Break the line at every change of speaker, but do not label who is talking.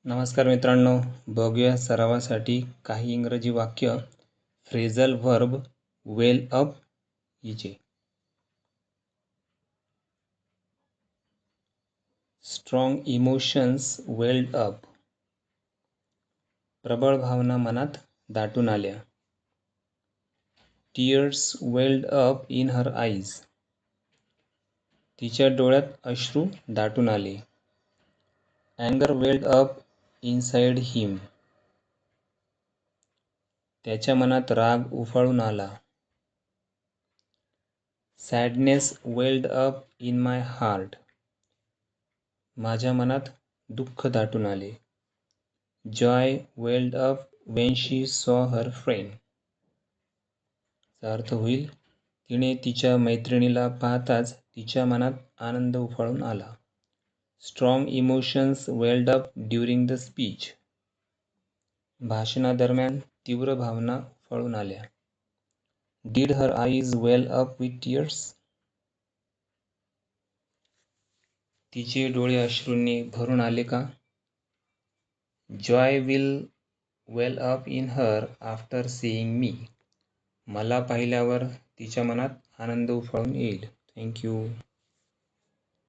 नमस्कार मित्रांनो, बघूया सरावासाठी काही इंग्रजी वाक्य फ्रेझल व्हर्ब वेल अप हिचे. Strong emotions weld up. प्रबळ भावना मनात दाटून आल्या. Tears weld up in her eyes. तिच्या डोळ्यात अश्रू दाटून आले. अँगर वेल्ड अप इनसाइड हिम. त्याच्या मनात राग उफाळून आला. Sadness weld up in my heart. माझ्या मनात दुःख दाटून आले. जॉय वेल्ड अप वेन शी सॉ हर फ्रेंड. चा अर्थ होईल, तिने तिच्या मैत्रिणीला पाहताच तिच्या मनात आनंद उफाळून आला. Strong emotions weld up during the speech. भाषणादरम्यान तीव्र भावना उफाळून आल्या. Did her eyes well up with tears. तिचे डोळे अश्रूंनी भरून आले का? Joy will well up in her after seeing मी. मला पाहिल्यावर तिच्या मनात आनंद उफाळून येईल. थँक्यू.